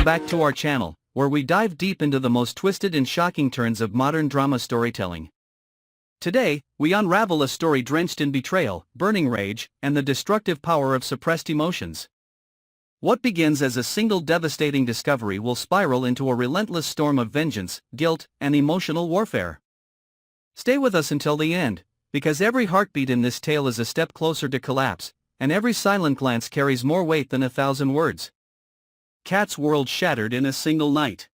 back to our channel, where we dive deep into the most twisted and shocking turns of modern drama storytelling. Today, we unravel a story drenched in betrayal, burning rage, and the destructive power of suppressed emotions. What begins as a single devastating discovery will spiral into a relentless storm of vengeance, guilt, and emotional warfare. Stay with us until the end, because every heartbeat in this tale is a step closer to collapse, and every silent glance carries more weight than 1,000 words. Kat's world shattered in a single night.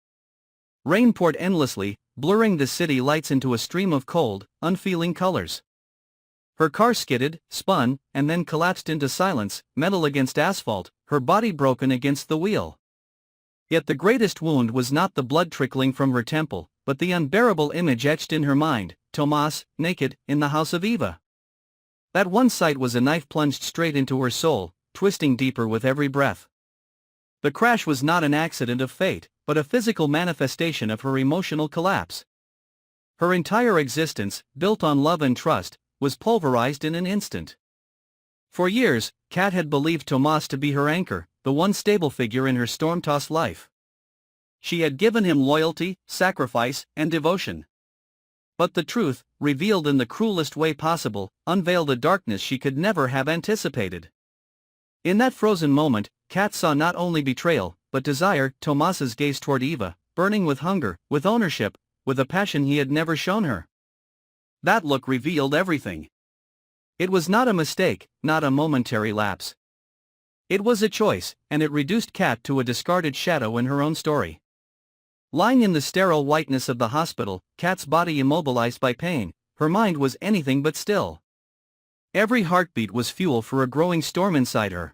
Rain poured endlessly, blurring the city lights into a stream of cold, unfeeling colors. Her car skidded, spun, and then collapsed into silence, metal against asphalt, her body broken against the wheel. Yet the greatest wound was not the blood trickling from her temple, but the unbearable image etched in her mind: Tomas, naked, in the house of Eva. That one sight was a knife plunged straight into her soul, twisting deeper with every breath. The crash was not an accident of fate, but a physical manifestation of her emotional collapse. Her entire existence, built on love and trust, was pulverized in an instant. For years, Kat had believed Tomas to be her anchor, the one stable figure in her storm-tossed life. She had given him loyalty, sacrifice, and devotion. But the truth, revealed in the cruelest way possible, unveiled a darkness she could never have anticipated. In that frozen moment, Kat saw not only betrayal, but desire. Tomas's gaze toward Eva, burning with hunger, with ownership, with a passion he had never shown her. That look revealed everything. It was not a mistake, not a momentary lapse. It was a choice, and it reduced Kat to a discarded shadow in her own story. Lying in the sterile whiteness of the hospital, Kat's body immobilized by pain, her mind was anything but still. Every heartbeat was fuel for a growing storm inside her.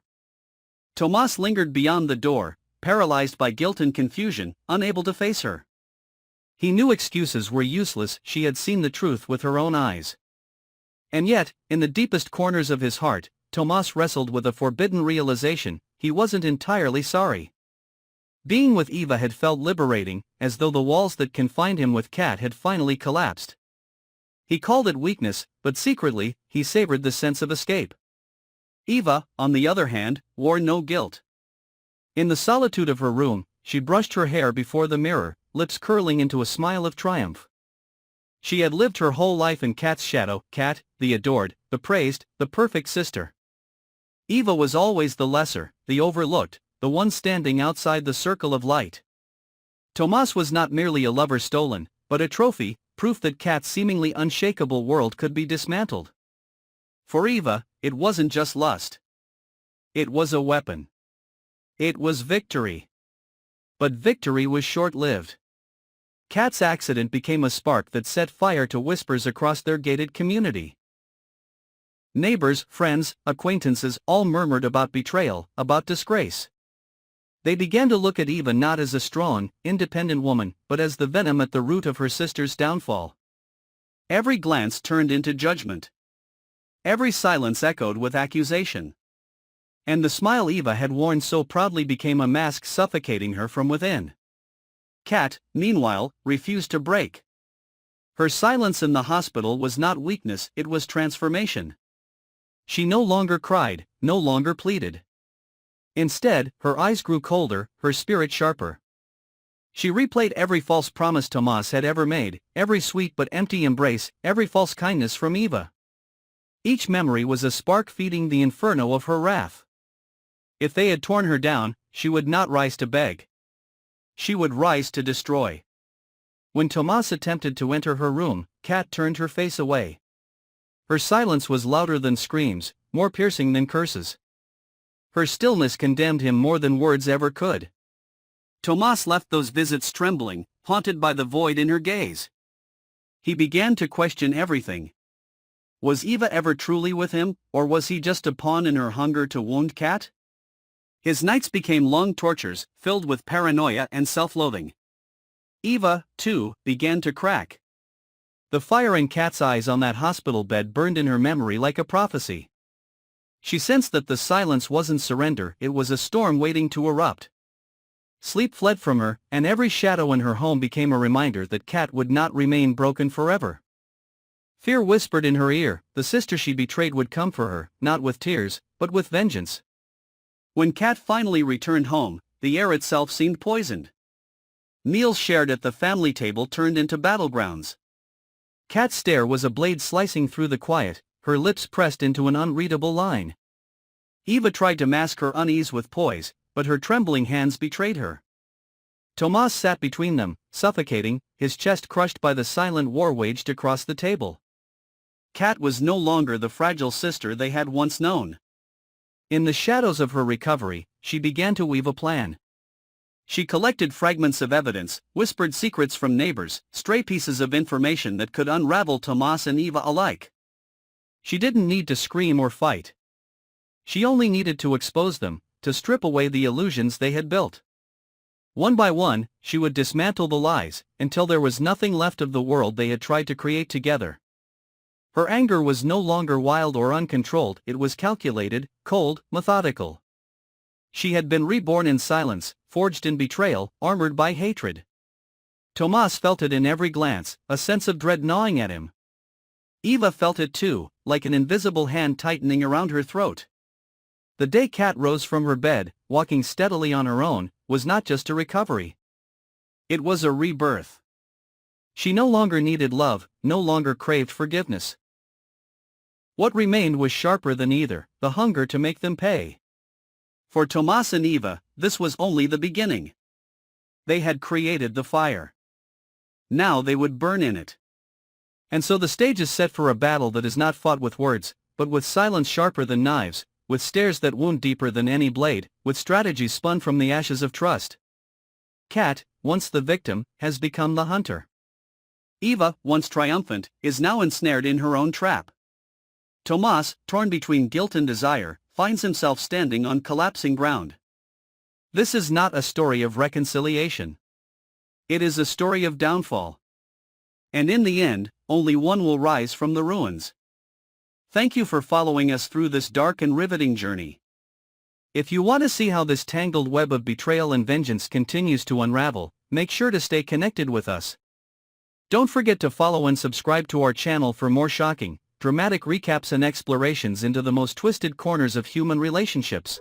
Tomas lingered beyond the door, paralyzed by guilt and confusion, unable to face her. He knew excuses were useless. She had seen the truth with her own eyes. And yet, in the deepest corners of his heart, Tomas wrestled with a forbidden realization: he wasn't entirely sorry. Being with Eva had felt liberating, as though the walls that confined him with Kat had finally collapsed. He called it weakness, but secretly, he savored the sense of escape. Eva, on the other hand, wore no guilt. In the solitude of her room, she brushed her hair before the mirror, lips curling into a smile of triumph. She had lived her whole life in Kat's shadow, Kat, the adored, the praised, the perfect sister. Eva was always the lesser, the overlooked, the one standing outside the circle of light. Tomas was not merely a lover stolen, but a trophy, proof that Kat's seemingly unshakable world could be dismantled. For Eva, it wasn't just lust. It was a weapon. It was victory. But victory was short-lived. Kat's accident became a spark that set fire to whispers across their gated community. Neighbors, friends, acquaintances all murmured about betrayal, about disgrace. They began to look at Eva not as a strong, independent woman, but as the venom at the root of her sister's downfall. Every glance turned into judgment. Every silence echoed with accusation. And the smile Eva had worn so proudly became a mask suffocating her from within. Kat, meanwhile, refused to break. Her silence in the hospital was not weakness, it was transformation. She no longer cried, no longer pleaded. Instead, her eyes grew colder, her spirit sharper. She replayed every false promise Tomas had ever made, every sweet but empty embrace, every false kindness from Eva. Each memory was a spark feeding the inferno of her wrath. If they had torn her down, she would not rise to beg. She would rise to destroy. When Tomas attempted to enter her room, Kat turned her face away. Her silence was louder than screams, more piercing than curses. Her stillness condemned him more than words ever could. Tomas left those visits trembling, haunted by the void in her gaze. He began to question everything. Was Eva ever truly with him, or was he just a pawn in her hunger to wound Kat? His nights became long tortures, filled with paranoia and self-loathing. Eva, too, began to crack. The fire in Kat's eyes on that hospital bed burned in her memory like a prophecy. She sensed that the silence wasn't surrender, it was a storm waiting to erupt. Sleep fled from her, and every shadow in her home became a reminder that Kat would not remain broken forever. Fear whispered in her ear, the sister she betrayed would come for her, not with tears, but with vengeance. When Kat finally returned home, the air itself seemed poisoned. Meals shared at the family table turned into battlegrounds. Kat's stare was a blade slicing through the quiet, her lips pressed into an unreadable line. Eva tried to mask her unease with poise, but her trembling hands betrayed her. Tomas sat between them, suffocating, his chest crushed by the silent war waged across the table. Kat was no longer the fragile sister they had once known. In the shadows of her recovery, she began to weave a plan. She collected fragments of evidence, whispered secrets from neighbors, stray pieces of information that could unravel Tomas and Eva alike. She didn't need to scream or fight. She only needed to expose them, to strip away the illusions they had built. One by one, she would dismantle the lies, until there was nothing left of the world they had tried to create together. Her anger was no longer wild or uncontrolled, it was calculated, cold, methodical. She had been reborn in silence, forged in betrayal, armored by hatred. Tomas felt it in every glance, a sense of dread gnawing at him. Eva felt it too, like an invisible hand tightening around her throat. The day Kat rose from her bed, walking steadily on her own, was not just a recovery. It was a rebirth. She no longer needed love, no longer craved forgiveness. What remained was sharper than either, the hunger to make them pay. For Tomas and Eva, this was only the beginning. They had created the fire. Now they would burn in it. And so the stage is set for a battle that is not fought with words, but with silence sharper than knives, with stares that wound deeper than any blade, with strategies spun from the ashes of trust. Kat, once the victim, has become the hunter. Eva, once triumphant, is now ensnared in her own trap. Tomas, torn between guilt and desire, finds himself standing on collapsing ground. This is not a story of reconciliation. It is a story of downfall. And in the end, only one will rise from the ruins. Thank you for following us through this dark and riveting journey. If you want to see how this tangled web of betrayal and vengeance continues to unravel, make sure to stay connected with us. Don't forget to follow and subscribe to our channel for more shocking, dramatic recaps and explorations into the most twisted corners of human relationships.